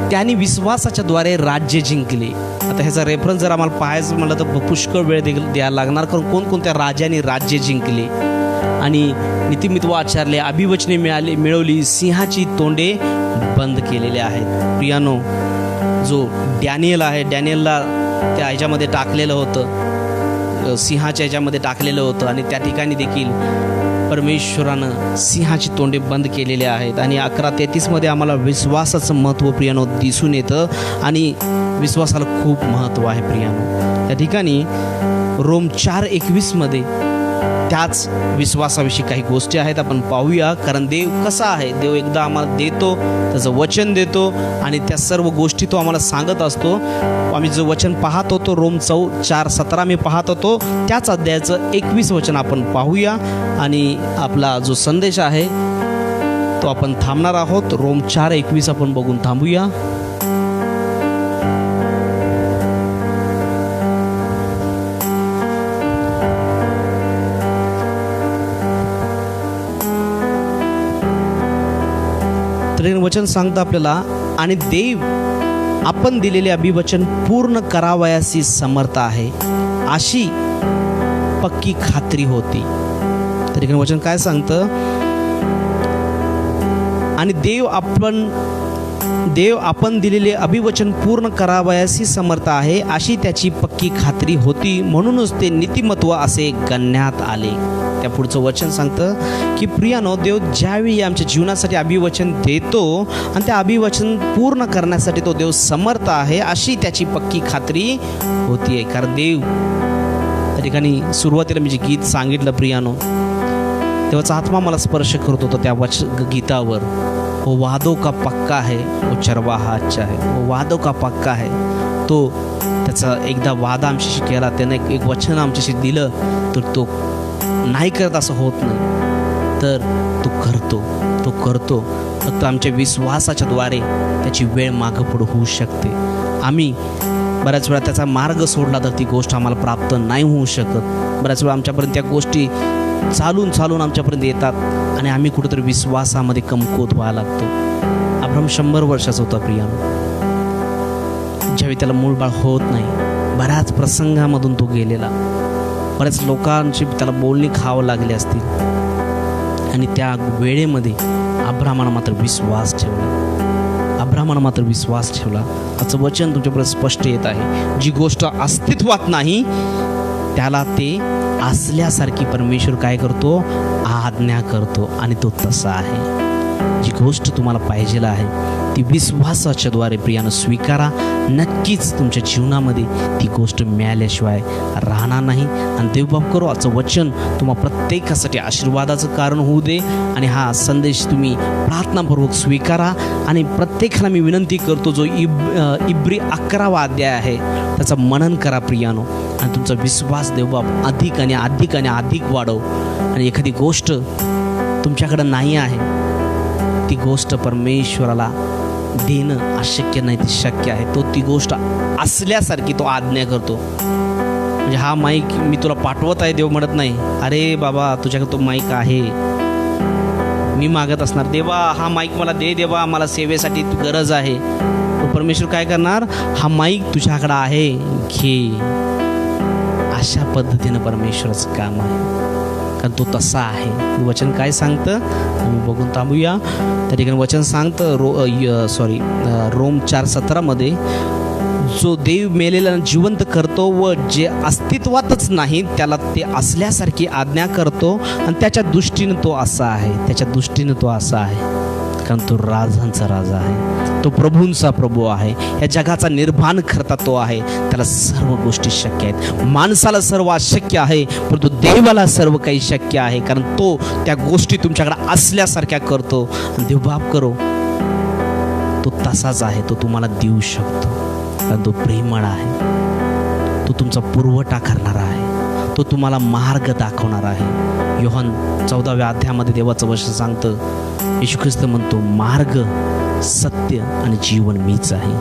त्यांनी विश्वासाच्या द्वारे राज्य जिंकले. आता ह्याचा रेफरन्स जर आम्हाला पाहायचं म्हटलं तर पुष्कळ वेळ द्यायला लागणार, कारण कोणकोणत्या राजांनी राज्य जिंकले आणि नीतिमत्व आचरले, अभिवचने मिळवली, सिंहाची तोंडे बंद केलेले आहेत. प्रियानो, जो डॅनियल आहे, डॅनियलला त्या ह्याच्यामध्ये टाकलेलं होतं, सिंहाच्या ह्याच्यामध्ये टाकलेलं होतं आणि त्या ठिकाणी देखील परमेश्वरानं सिंहाची तोंडे बंद केलेले आहेत. आणि 11:33 आम्हाला विश्वासाचं महत्त्व प्रियानो दिसून येतं आणि विश्वासाला खूप महत्त्व आहे प्रियानो. त्या ठिकाणी रोम 4:21 त्याच विश्वासाविषयी काही गोष्टी आहेत, आपण पाहूया. कारण देव कसा आहे? देव एकदा आम्हाला देतो, त्याचं वचन देतो आणि त्या सर्व गोष्टी तो आम्हाला सांगत असतो. आम्ही जो वचन पाहत होतो रोम 4:17 मी पाहत होतो, त्याच अध्यायाचं 21 वचन आपण पाहूया आणि आपला जो संदेश आहे तो आपण थांबणार आहोत. रोम 4:21 आपण बघून थांबूया. तर वचन सांगतं आपल्याला, आणि देव आपण दिलेले अभिवचन पूर्ण करावयासी समर्थ आहे अशी पक्की खात्री होती. तरी वचन काय सांगतं, आणि देव आपण दिलेले अभिवचन पूर्ण करावयासी समर्थ आहे अशी त्याची पक्की खात्री होती, म्हणूनच ते नीतिमत्व असे गणण्यात आले. त्या पुढचं वचन सांगतं की प्रियानो, देव ज्यावेळी आमच्या जीवनासाठी अभिवचन देतो आणि त्या अभिवचन पूर्ण करण्यासाठी तो देव समर्थ आहे अशी त्याची पक्की खात्री होती. कारण देव त्या ठिकाणी सुरुवातीला मी जे गीत सांगितलं प्रियानो, तेव्हाचा आत्मा मला स्पर्श करत होता त्या गीतावर. वो वादों का पक्का है, वो चरवाहा अच्छा है. वो वादों का पक्का है, तो त्याचा एकदा वादा आमच्याशी केला, त्याने एक वचन आमच्याशी दिलं तर तो नाही करत असं होत नाही, तर तो करतो. फक्त आमच्या विश्वासाच्या द्वारे त्याची वेळ मागं पुढं होऊ शकते. आम्ही बऱ्याच वेळा त्याचा मार्ग सोडला तर ती गोष्ट आम्हाला प्राप्त नाही होऊ शकत. बऱ्याच वेळा आमच्यापर्यंत त्या गोष्टी चालून आमच्यापर्यंत येतात आणि आम्ही कुठेतरी विश्वासामध्ये कमकुवत व्हायला लागतो. अब्राहम 100 वर्षाचा होता प्रियानो, ज्यावेळी त्याला मूळबाळ होत नाही. बऱ्याच प्रसंगामधून तो गेलेला, बऱ्याच लोकांची त्याला बोलणी खावं लागली असतील, आणि त्या वेळेमध्ये अब्राहमानं मात्र विश्वास ठेवला. असं वचन तुमच्यापर्यंत स्पष्ट येत आहे. जी गोष्ट अस्तित्वात नाही त्याला ते असल्यासारखी परमेश्वर काय करतो, आज्ञा करतो, आणि तो तसा आहे. जी गोष्ट तुम्हाला पाहिजे आहे ती विश्वासाच्या द्वारे प्रियानं स्वीकारा. नक्कीच तुमच्या जीवनामध्ये ती गोष्ट मिळाल्याशिवाय राहणार नाही. आणि देवबाप करो, आजचं वचन तुम्हाला प्रत्येकासाठी आशीर्वादाचं कारण होऊ दे, आणि हा संदेश तुम्ही प्रार्थनापूर्वक स्वीकारा. आणि प्रत्येकाला मी विनंती करतो, जो इब्री 11वा अध्याय आहे त्याचं मनन करा प्रियानो, आणि तुमचा विश्वास देवबाप अधिक आणि अधिक वाढव. आणि एखादी गोष्ट तुमच्याकडं नाही आहे, ती गोष्ट परमेश्वराला देणं अशक्य नाही, ती शक्य आहे. तो ती गोष्ट असल्यासारखी तो आज्ञा करतो. म्हणजे हा माईक मी तुला पाठवत आहे, देव म्हणत नाही अरे बाबा तुझ्याकडे तो माईक आहे, मी मागत असणार देवा हा माईक मला दे, देवा मला सेवेसाठी गरज आहे. परमेश्वर काय करणार, हा माईक तुझ्याकडे आहे, घे. अशा पद्धतीनं परमेश्वराचं काम आहे, कारण तो तसा आहे. वचन काय सांगतं आम्ही बघून थांबूया. त्या ठिकाणी वचन सांगतं रोम 4:17 जो देव मेलेला कारण करतो व जे अस्तित्वातच नाही त्याला ते असल्यासारखी आज्ञा करतो, आणि त्याच्या दृष्टीनं तो असा आहे. कारण तो राजांचा राजा आहे, तो प्रभूंचा प्रभू आहे, या जगाचा निर्माण करता तो आहे. त्याला सर्व गोष्टी शक्य आहेत. माणसाला सर्व अशक्य आहे, परंतु देवाला सर्व काही शक्य आहे, कारण तो त्या गोष्टी तुमच्याकडे असल्यासारख्या करतो. आणि देवबाप करो, तो तसाच आहे, तो तुम्हाला देऊ शकतो, कारण तो प्रेमळ आहे, तो तुमचा पुरवठा करणारा आहे, तो तुम्हाला मार्ग दाखवणार आहे. योहान 14व्या अध्यायामध्ये देवाचं वचन सांगतं, येशू ख्रिस्त म्हणतो मार्ग, सत्य आणि जीवन मीच आहे.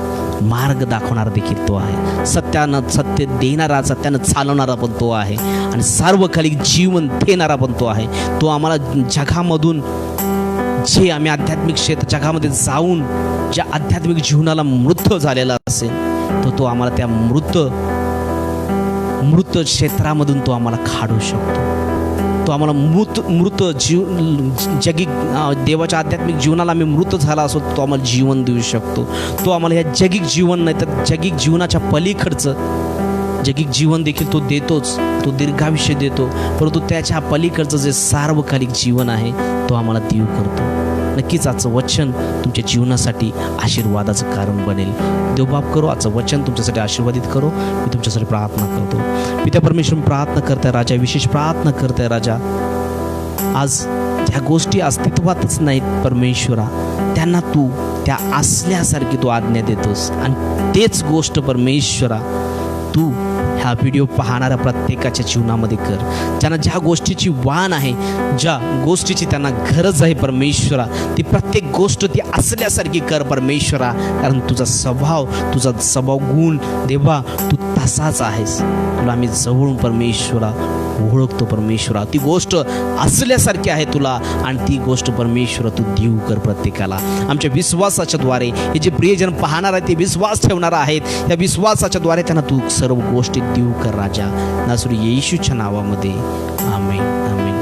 मार्ग दाखवणार देखील तो आहे, सत्य देणारा, सत्यानं चालवणारा पण तो आहे, आणि सार्वकालिक जीवन देणारा पण तो आहे. तो आम्हाला जगामधून जे आम्ही आध्यात्मिक जगामध्ये जाऊन ज्या आध्यात्मिक जीवनाला मृत झालेला असेल तो आम्हाला त्या मृत क्षेत्रामधून तो आम्हाला काढू शकतो. तो आम्हाला मृत जगिक देवाच्या आध्यात्मिक जीवनाला आम्ही मृत झाला असो तो आम्हाला जीवन देऊ शकतो. तो आम्हाला ह्या जगिक जीवन नाही तर जगिक जीवनाच्या पलीकडचं जगिक जीवन देखील तो देतोच, तो दीर्घायुष्य देतो, परंतु त्याच्या पलीकडचं जे सार्वकालिक जीवन आहे तो आम्हाला देऊ करतो. नक्कीच आजचं वचन तुमच्या जीवनासाठी आशीर्वादाचं कारण बनेल. देवबाप करो, आजचं वचन तुमच्यासाठी आशीर्वादित करो. मी तुमच्यासाठी प्रार्थना करतो. मी त्या परमेश्वर प्रार्थना करताय राजा, विशेष प्रार्थना करताय राजा. आज ह्या गोष्टी अस्तित्वातच नाहीत परमेश्वरा, त्यांना तू त्या असल्यासारखी तू आज्ञा देतोस, आणि तेच गोष्ट परमेश्वरा तू ह्या व्हिडिओ पाहणाऱ्या प्रत्येकाच्या जीवनामध्ये कर. ज्यांना ज्या गोष्टीची वाण आहे, ज्या गोष्टीची त्यांना गरज आहे परमेश्वरा, ती प्रत्येक गोष्ट ती असल्यासारखी कर परमेश्वरा, कारण तुझा स्वभाव गुण देवा तू तसाच आहेस. तुला आम्ही जवळून परमेश्वरा ओळखतो परमेश्वरा, ती गोष्ट असल्यासारखी आहे तुला आणि ती गोष्ट परमेश्वरा तू देऊ कर प्रत्येकाला. आमच्या विश्वासाच्या द्वारे हे जे प्रियजन पाहणार आहेत ते विश्वास ठेवणार आहेत, त्या विश्वासाच्या द्वारे त्यांना तू सर्व गोष्टी देऊ कर राजा, नासरी येशूच्या नावामध्ये आमेन आमेन.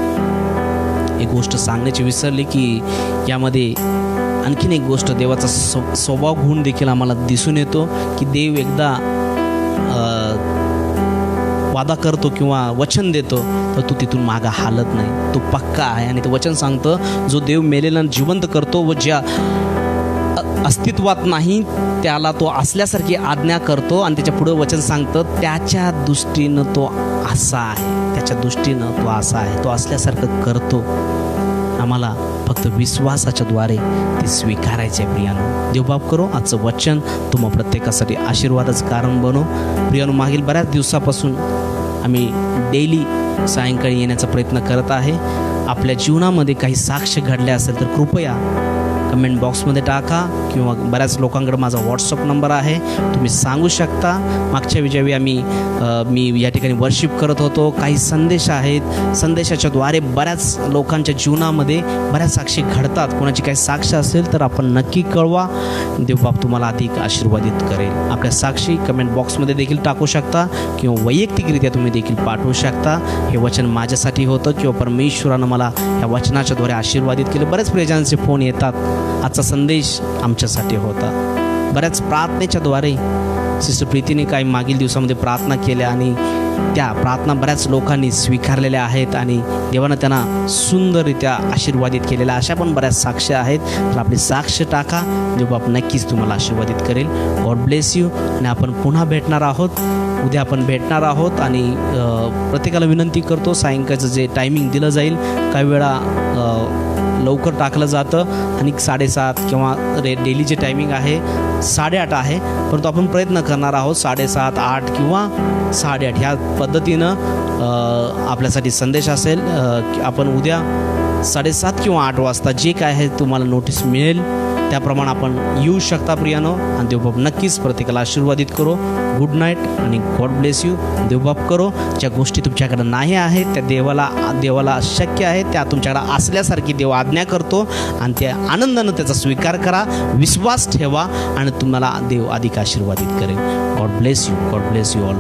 एक गोष्ट सांगण्याची विसरली की यामध्ये आणखीन एक गोष्ट देवाचा स्वभाव गुण देखील आम्हाला दिसून येतो की देव एकदा वादा करतो किंवा वचन देतो तर तो तिथून मागा हालत नाही, तो पक्का आहे. आणि ते वचन सांगतं जो देव मेलेला जिवंत करतो व ज्या अस्तित्वात नाही त्याला तो असल्यासारखी आज्ञा करतो. आणि त्याच्या पुढं वचन सांगतं त्याच्या दृष्टीनं तो असा आहे, त्याच्या दृष्टीनं तो असा आहे, तो असल्यासारखं करतो. आम्हाला फक्त विश्वासाच्या द्वारे ते स्वीकारायचे आहे. प्रियानो देवबाप करो आजचं वचन तुम्हा प्रत्येकासाठी आशीर्वादाचं कारण बनो. प्रियानो मागील बऱ्याच दिवसापासून आम्ही डेली सायंकाळी येण्याचा प्रयत्न करत आहे. आपल्या जीवनामध्ये काही साक्ष घडले असेल तर कृपया कमेंट बॉक्समध्ये टाका किंवा बऱ्याच लोकांकडे माझा व्हॉट्सअप नंबर आहे, तुम्ही सांगू शकता. मागच्या ज्यावेळी मी या ठिकाणी वर्शिप करत होतो, काही संदेश आहेत, संदेशाच्या द्वारे बऱ्याच लोकांच्या जीवनामध्ये बऱ्याच साक्षी घडतात. कोणाची काही साक्ष असेल तर आपण नक्की कळवा, देवबाप तुम्हाला अधिक आशीर्वादित करेल. आपल्या साक्षी कमेंट बॉक्समध्ये देखील टाकू शकता किंवा वैयक्तिकरित्या तुम्ही देखील पाठवू शकता. हे वचन माझ्यासाठी होतं किंवा परमेश्वरानं मला या वचनाच्या द्वारे आशीर्वादित केलं. बरेच प्रियजनांचे फोन येतात, आजचा संदेश आमच्यासाठी होता. बऱ्याच प्रार्थनेच्या द्वारे सिस्टर प्रीतीने काही मागील दिवसामध्ये प्रार्थना केल्या आणि त्या प्रार्थना बऱ्याच लोकांनी स्वीकारलेल्या आहेत आणि देवानं त्यांना सुंदररित्या आशीर्वादित केलेल्या अशा पण बऱ्याच साक्ष आहेत. तर आपली साक्ष टाका, देवबाप नक्कीच तुम्हाला आशीर्वादित करेल. God bless you. आणि आपण पुन्हा भेटणार आहोत, उद्या आपण भेटणार आहोत. आणि प्रत्येकाला विनंती करतो सायंकाळचं जे टायमिंग दिलं जाईल, काही वेळा लवकर टाकलं जातं आणि 7:30 किंवा डेली जे टायमिंग आहे 8:30 आहे, परंतु आपण प्रयत्न करणार आहोत 7:30, 8 किंवा 8:30 ह्या पद्धतीनं आपल्यासाठी संदेश असेल. आपण उद्या 7:30 किंवा 8 वाजता जे काय आहे तुम्हाला नोटीस मिळेल त्याप्रमाणे आपण येऊ शकता प्रियानो. आणि देवबाप नक्कीच प्रत्येकाला आशीर्वादित करो. गुड नाईट आणि गॉड ब्लेस यू. देवबाप करो ज्या गोष्टी तुमच्याकडे नाही आहेत त्या देवाला शक्य आहे, त्या तुमच्याकडे असल्यासारखी देव आज्ञा करतो आणि त्या आनंदानं त्याचा स्वीकार करा, विश्वास ठेवा आणि तुम्हाला देव अधिक आशीर्वादित करेल. God bless you. God bless you all.